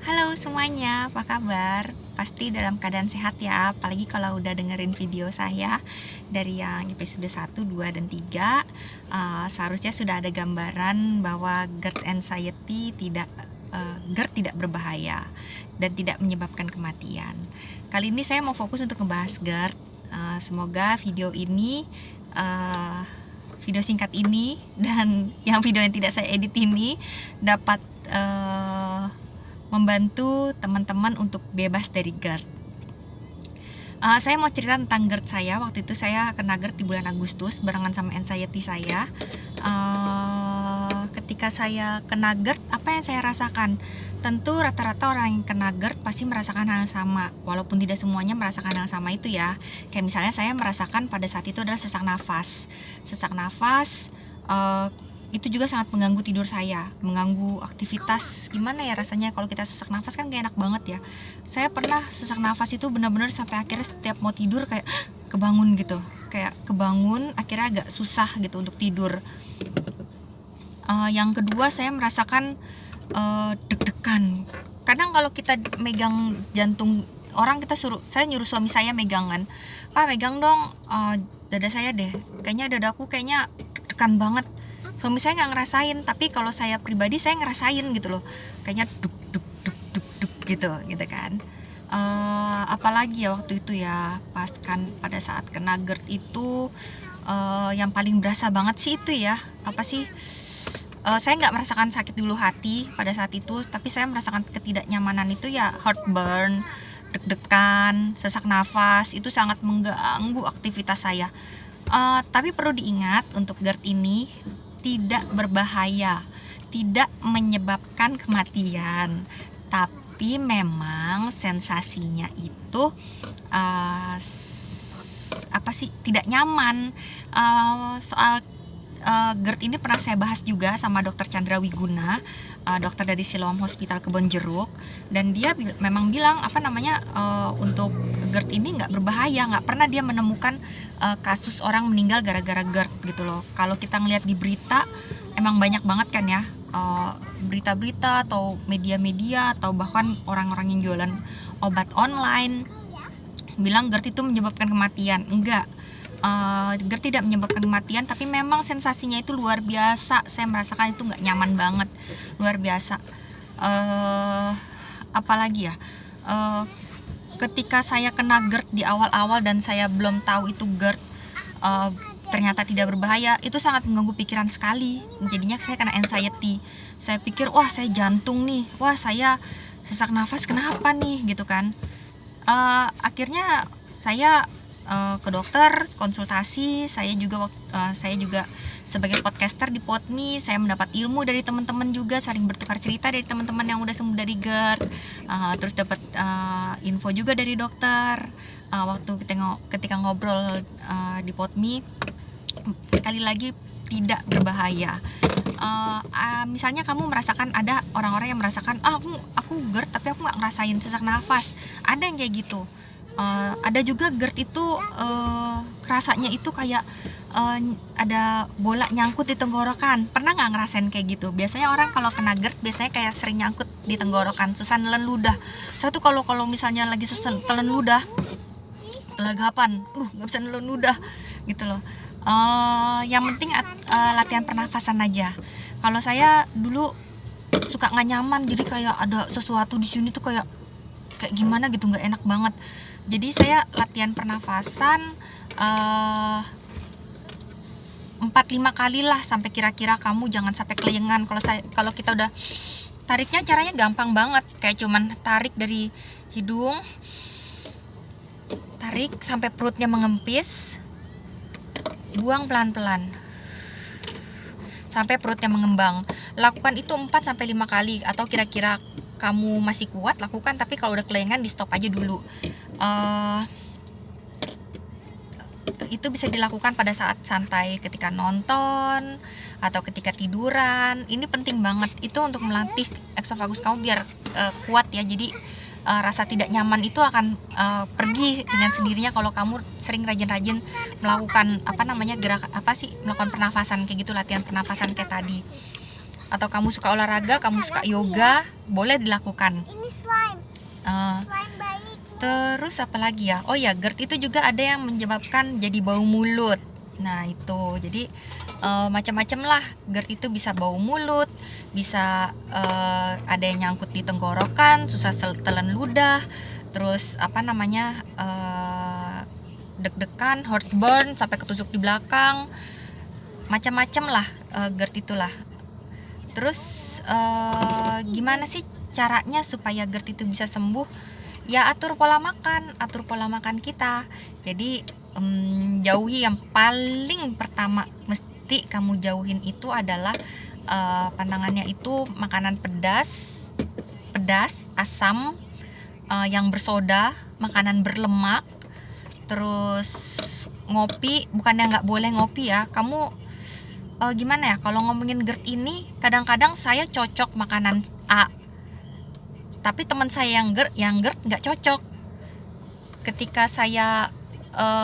Halo semuanya, apa kabar? Pasti dalam keadaan sehat ya, apalagi kalau udah dengerin video saya dari yang episode 1, 2, dan 3. Seharusnya sudah ada gambaran bahwa GERD anxiety GERD tidak berbahaya dan tidak menyebabkan kematian. Kali ini saya mau fokus untuk membahas GERD. Semoga video ini video singkat ini dan video yang tidak saya edit ini dapat membantu teman-teman untuk bebas dari GERD. Saya mau cerita tentang GERD saya. Waktu itu saya kena GERD di bulan Agustus barengan sama anxiety saya. Ketika saya kena GERD, apa yang saya rasakan? Tentu rata-rata orang yang kena GERD pasti merasakan hal yang sama, walaupun tidak semuanya merasakan hal yang sama itu ya. Kayak misalnya saya merasakan pada saat itu adalah sesak nafas. Itu juga sangat mengganggu tidur saya, mengganggu aktivitas. Gimana ya rasanya kalau kita sesak nafas kan gak enak banget ya. Saya pernah sesak nafas itu benar-benar sampai akhirnya setiap mau tidur kayak kebangun gitu, kayak kebangun akhirnya agak susah gitu untuk tidur. Yang kedua saya merasakan deg-degan. Kadang kalau kita megang jantung orang, saya nyuruh suami saya megangan, Pak megang dong dada saya deh, kayaknya dadaku kayaknya deg-degan banget. Suami saya nggak ngerasain, tapi kalau saya pribadi saya ngerasain gitu loh, kayaknya duk duk duk duk duk gitu kan. Apalagi ya waktu itu ya, pas kan pada saat kena GERD itu yang paling berasa banget sih itu ya, apa sih, saya nggak merasakan sakit dulu hati pada saat itu, tapi saya merasakan ketidaknyamanan itu ya, heartburn, deg-degan, sesak nafas, itu sangat mengganggu aktivitas saya. Tapi perlu diingat untuk GERD ini tidak berbahaya, tidak menyebabkan kematian, tapi memang sensasinya itu tidak nyaman. Soal GERD ini pernah saya bahas juga sama Dr. Chandra Wiguna, dokter dari Siloam Hospital Kebonjeruk, dan dia memang bilang untuk GERD ini nggak berbahaya, nggak pernah dia menemukan kasus orang meninggal gara-gara GERD gitu loh. Kalau kita ngelihat di berita emang banyak banget kan ya, berita-berita atau media-media atau bahkan orang-orang yang jualan obat online bilang GERD itu menyebabkan kematian. Enggak, GERD tidak menyebabkan kematian, tapi memang sensasinya itu luar biasa. Saya merasakan itu nggak nyaman banget, luar biasa. Apalagi ya, ketika saya kena GERD di awal-awal dan saya belum tahu itu GERD ternyata tidak berbahaya, itu sangat mengganggu pikiran sekali. Jadinya saya kena anxiety. Saya pikir, wah saya jantung nih, wah saya sesak nafas kenapa nih gitu kan. Akhirnya saya ke dokter, konsultasi. Saya juga sebagai podcaster di Podme, saya mendapat ilmu dari teman-teman juga, saling bertukar cerita dari teman-teman yang udah sembuh dari GERD. Terus dapat info juga dari dokter. Waktu ketika ngobrol di Podme, sekali lagi tidak berbahaya. Misalnya kamu merasakan, ada orang-orang yang merasakan aku GERD tapi aku nggak ngerasain sesak nafas, ada yang kayak gitu. Ada juga GERD itu rasanya itu kayak ada bola nyangkut di tenggorokan. Pernah nggak ngerasain kayak gitu? Biasanya orang kalau kena GERD biasanya kayak sering nyangkut di tenggorokan, susah nelen ludah. Saya tuh kalau misalnya lagi telan ludah, pelagapan, nggak bisa nelen ludah gitu loh. Yang penting latihan pernafasan aja. Kalau saya dulu suka nggak nyaman, jadi kayak ada sesuatu di sini tuh kayak gimana gitu, nggak enak banget. Jadi saya latihan pernafasan 4-5 kali lah, sampai kira-kira kamu jangan sampai keleyengan. Kalau kita udah tariknya, caranya gampang banget, kayak cuman tarik dari hidung, tarik sampai perutnya mengempis, buang pelan-pelan sampai perutnya mengembang. Lakukan itu 4-5 kali, atau kira-kira kamu masih kuat lakukan, tapi kalau udah keleyengan di stop aja dulu. Itu bisa dilakukan pada saat santai, ketika nonton atau ketika tiduran. Ini penting banget itu untuk melatih eksofagus kamu biar kuat ya. Jadi rasa tidak nyaman itu akan pergi dengan sendirinya kalau kamu sering rajin-rajin melakukan melakukan pernafasan kayak gitu, latihan pernafasan kayak tadi. Atau kamu suka olahraga, kamu suka yoga, boleh dilakukan. Ini slime. Uh, Slime baik. Terus apa lagi ya? Oh ya, GERD itu juga ada yang menyebabkan jadi bau mulut. Nah itu, jadi macam-macam lah. GERD itu bisa bau mulut, bisa ada yang nyangkut di tenggorokan, susah telan ludah, terus deg-degan, heartburn, sampai ketusuk di belakang, macam-macam lah GERD itulah. Terus gimana sih caranya supaya GERD itu bisa sembuh? Ya atur pola makan kita. Jadi jauhi, yang paling pertama mesti kamu jauhin itu adalah pantangannya itu makanan pedas, asam, yang bersoda, makanan berlemak. Terus ngopi, bukannya nggak boleh ngopi ya, kamu gimana ya, kalau ngomongin GERD ini kadang-kadang saya cocok makanan A, tapi teman saya yang GERD nggak cocok. Ketika saya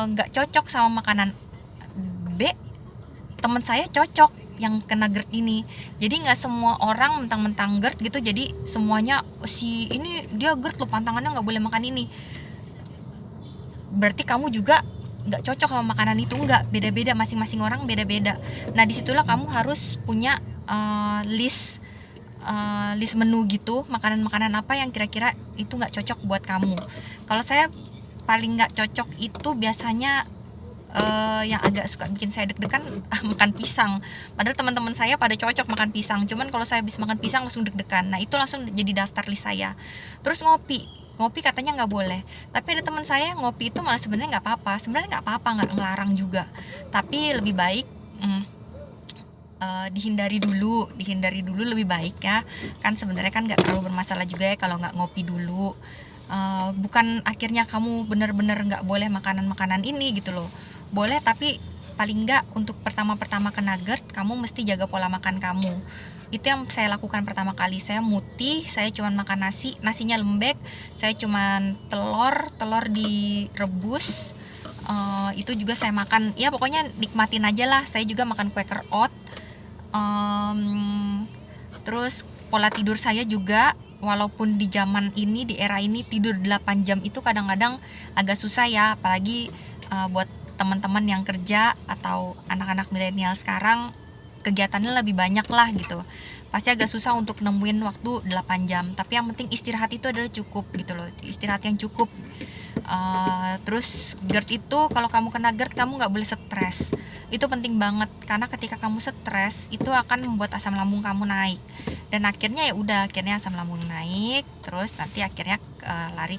nggak cocok sama makanan B, teman saya cocok yang kena GERD ini. Jadi nggak semua orang mentang-mentang GERD gitu jadi semuanya si ini dia GERD loh, pantangannya nggak boleh makan ini, berarti kamu juga nggak cocok sama makanan itu. Nggak, beda-beda, masing-masing orang beda-beda. Nah disitulah kamu harus punya list menu gitu, makanan-makanan apa yang kira-kira itu nggak cocok buat kamu. Kalau saya paling nggak cocok itu biasanya yang agak suka bikin saya deg-degan makan pisang. Padahal teman-teman saya pada cocok makan pisang, cuman kalau saya habis makan pisang langsung deg-degan. Nah itu langsung jadi daftar list saya. Terus ngopi katanya nggak boleh, tapi ada teman saya ngopi itu malah sebenarnya nggak apa-apa, nggak ngelarang juga, tapi lebih baik dihindari dulu lebih baik ya. Kan sebenarnya kan nggak terlalu bermasalah juga ya kalau nggak ngopi dulu. Bukan akhirnya kamu benar-benar nggak boleh makanan ini gitu loh, boleh, tapi paling nggak untuk pertama kena GERD kamu mesti jaga pola makan kamu. Itu yang saya lakukan pertama kali. Saya mutih, saya cuma makan nasinya lembek, saya cuma telur direbus, itu juga saya makan, ya pokoknya nikmatin aja lah. Saya juga makan Quaker Oat. Terus pola tidur saya juga, walaupun di zaman ini, di era ini tidur 8 jam itu kadang-kadang agak susah ya, apalagi buat teman-teman yang kerja atau anak-anak milenial sekarang kegiatannya lebih banyak lah gitu, pasti agak susah untuk nemuin waktu 8 jam. Tapi yang penting istirahat itu adalah cukup gitu loh, istirahat yang cukup. Terus GERD itu, kalau kamu kena GERD kamu nggak boleh stres. Itu penting banget, karena ketika kamu stres itu akan membuat asam lambung kamu naik, dan akhirnya akhirnya asam lambung naik, terus nanti akhirnya lari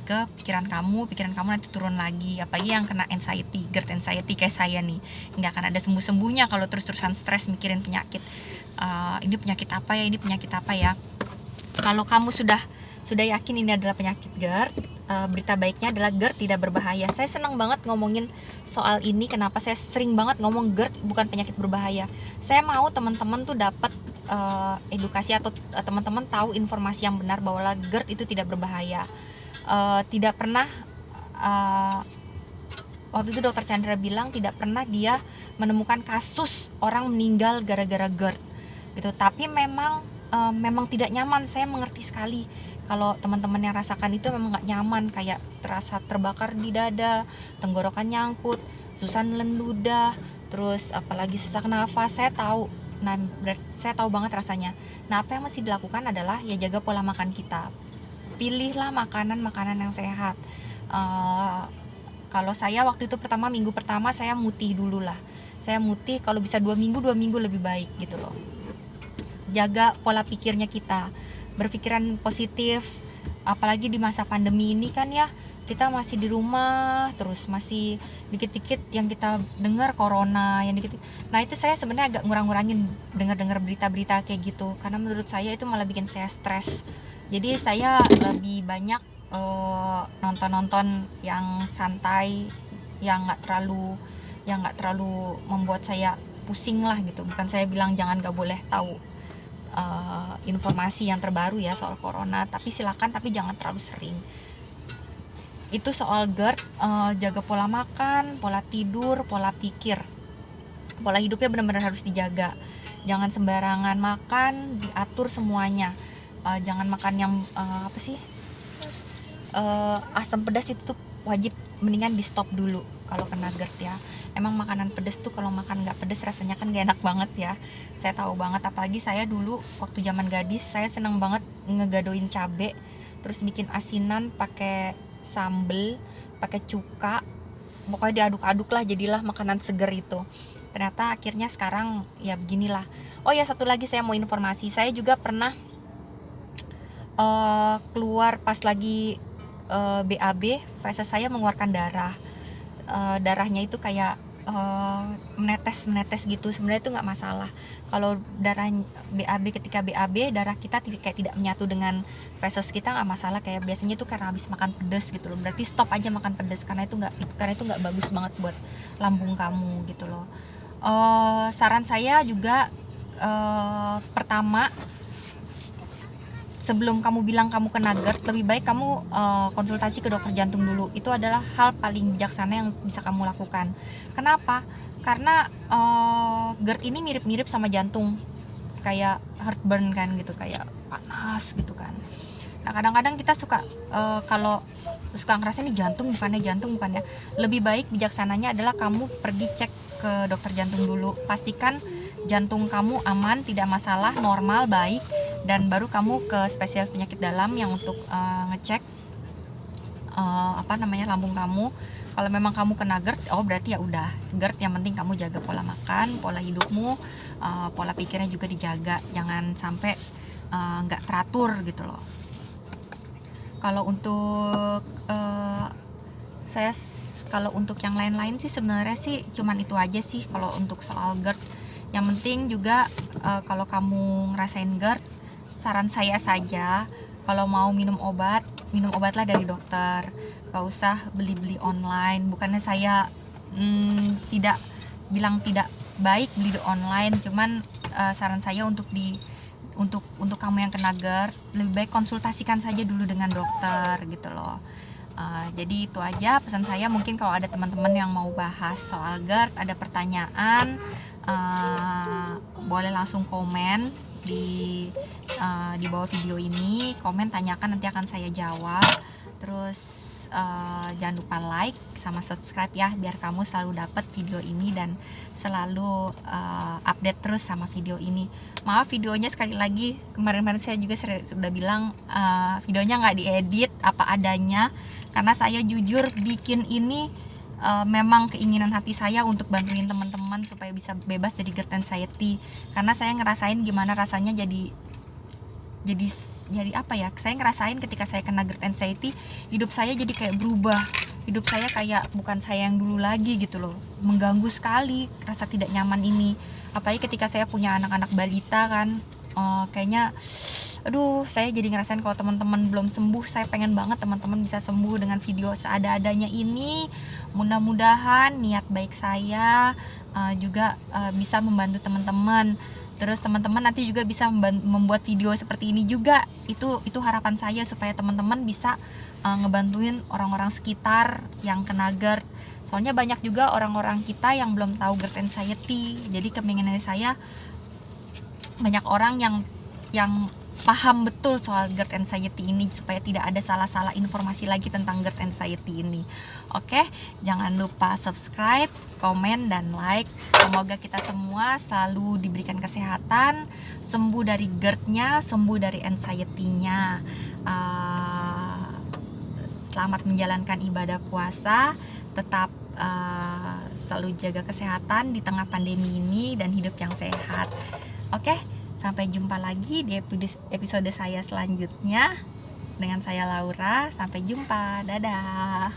ke pikiran kamu nanti turun lagi. Apalagi yang kena GERD anxiety kayak saya nih, nggak akan ada sembuh-sembuhnya kalau terus-terusan stres mikirin penyakit. Ini penyakit apa ya. Kalau kamu sudah yakin ini adalah penyakit GERD, berita baiknya adalah GERD tidak berbahaya. Saya senang banget ngomongin soal ini. Kenapa saya sering banget ngomong GERD bukan penyakit berbahaya? Saya mau teman-teman tuh dapat edukasi, atau teman-teman tahu informasi yang benar bahwa GERD itu tidak berbahaya. Tidak pernah waktu itu dokter Chandra bilang tidak pernah dia menemukan kasus orang meninggal gara-gara GERD gitu. Tapi memang tidak nyaman. Saya mengerti sekali kalau teman-teman yang rasakan itu memang nggak nyaman, kayak terasa terbakar di dada, tenggorokan nyangkut, susah nelen ludah, terus apalagi sesak nafas. Saya tahu banget rasanya. Nah apa yang mesti dilakukan adalah ya jaga pola makan kita, pilihlah makanan yang sehat. Kalau saya waktu itu minggu pertama saya mutih dulu lah. Saya mutih, kalau bisa 2 minggu lebih baik gitu loh. Jaga pola pikirnya kita, berpikiran positif. Apalagi di masa pandemi ini kan ya, kita masih di rumah terus, masih dikit-dikit yang kita dengar corona, yang dikit. Nah itu saya sebenarnya agak ngurang-ngurangin dengar berita-berita kayak gitu, karena menurut saya itu malah bikin saya stres. Jadi saya lebih banyak nonton yang santai, yang nggak terlalu membuat saya pusing lah gitu. Bukan saya bilang nggak boleh tahu informasi yang terbaru ya soal corona, tapi silakan, tapi jangan terlalu sering. Itu soal GERD. Jaga pola makan, pola tidur, pola pikir, pola hidupnya benar-benar harus dijaga. Jangan sembarangan makan, diatur semuanya. Jangan makan yang asam pedas itu tuh wajib mendingan di stop dulu kalau kena GERD ya. Emang makanan pedas tuh kalau makan nggak pedas rasanya kan gak enak banget ya. Saya tahu banget, apalagi saya dulu waktu zaman gadis saya seneng banget ngegadoin cabe, terus bikin asinan pakai sambel, pakai cuka, pokoknya diaduk-aduk lah jadilah makanan seger itu. Ternyata akhirnya sekarang ya beginilah. Oh ya, satu lagi saya mau informasi, saya juga pernah keluar pas lagi BAB, feses saya mengeluarkan darah. Darahnya itu kayak menetes gitu. Sebenarnya itu nggak masalah. Kalau darah BAB, ketika BAB darah kita tidak menyatu dengan feses kita nggak masalah. Kayak biasanya itu karena habis makan pedas gitu loh. Berarti stop aja makan pedas karena itu nggak bagus banget buat lambung kamu gitu loh. Saran saya juga pertama, sebelum kamu bilang kamu kena GERD, lebih baik kamu konsultasi ke dokter jantung dulu. Itu adalah hal paling bijaksana yang bisa kamu lakukan. Kenapa? Karena GERD ini mirip-mirip sama jantung, kayak heartburn kan gitu, kayak panas gitu kan. Nah kadang-kadang kita suka kalau suka ngerasa ini jantung bukannya. Lebih baik bijaksananya adalah kamu pergi cek ke dokter jantung dulu. Pastikan jantung kamu aman, tidak masalah, normal, baik, dan baru kamu ke spesialis penyakit dalam yang untuk ngecek lambung kamu. Kalau memang kamu kena GERD, berarti ya udah GERD. Yang penting kamu jaga pola makan, pola hidupmu, pola pikirnya juga dijaga, jangan sampai nggak teratur gitu loh. Kalau untuk kalau untuk yang lain-lain sih sebenarnya sih cuman itu aja sih kalau untuk soal GERD. Yang penting juga kalau kamu ngerasain GERD, saran saya saja kalau mau minum obatlah dari dokter. Gak usah beli online. Bukannya saya tidak bilang tidak baik beli di online, cuman saran saya untuk kamu yang kena GERD, lebih baik konsultasikan saja dulu dengan dokter gitu loh. Jadi itu aja pesan saya. Mungkin kalau ada teman-teman yang mau bahas soal GERD, ada pertanyaan, boleh langsung komen di bawah video ini. Komen, tanyakan, nanti akan saya jawab. Terus jangan lupa like sama subscribe ya, biar kamu selalu dapat video ini dan selalu update terus sama video ini. Maaf videonya sekali lagi, kemarin saya juga sudah bilang videonya nggak diedit, apa adanya, karena saya jujur bikin ini memang keinginan hati saya untuk bantuin teman-teman supaya bisa bebas dari GERD anxiety. Karena saya ngerasain gimana rasanya jadi apa ya, saya ngerasain ketika saya kena GERD anxiety, hidup saya jadi kayak berubah. Hidup saya kayak bukan saya yang dulu lagi gitu loh. Mengganggu sekali rasa tidak nyaman ini. Apalagi ketika saya punya anak-anak balita kan, kayaknya saya jadi ngerasain kalau teman-teman belum sembuh. Saya pengen banget teman-teman bisa sembuh dengan video seada-adanya ini. Mudah-mudahan niat baik saya juga bisa membantu teman-teman. Terus teman-teman nanti juga bisa membuat video seperti ini juga. Itu harapan saya supaya teman-teman bisa ngebantuin orang-orang sekitar yang kena GERD. Soalnya banyak juga orang-orang kita yang belum tahu GERD anxiety. Jadi keinginan saya banyak orang yang paham betul soal GERD anxiety ini supaya tidak ada salah-salah informasi lagi tentang GERD anxiety ini. Oke, jangan lupa subscribe, komen, dan like. Semoga kita semua selalu diberikan kesehatan, sembuh dari GERD-nya, sembuh dari anxiety-nya. Selamat menjalankan ibadah puasa, tetap selalu jaga kesehatan di tengah pandemi ini dan hidup yang sehat. Oke, sampai jumpa lagi di episode saya selanjutnya dengan saya Laura. Sampai jumpa, dadah.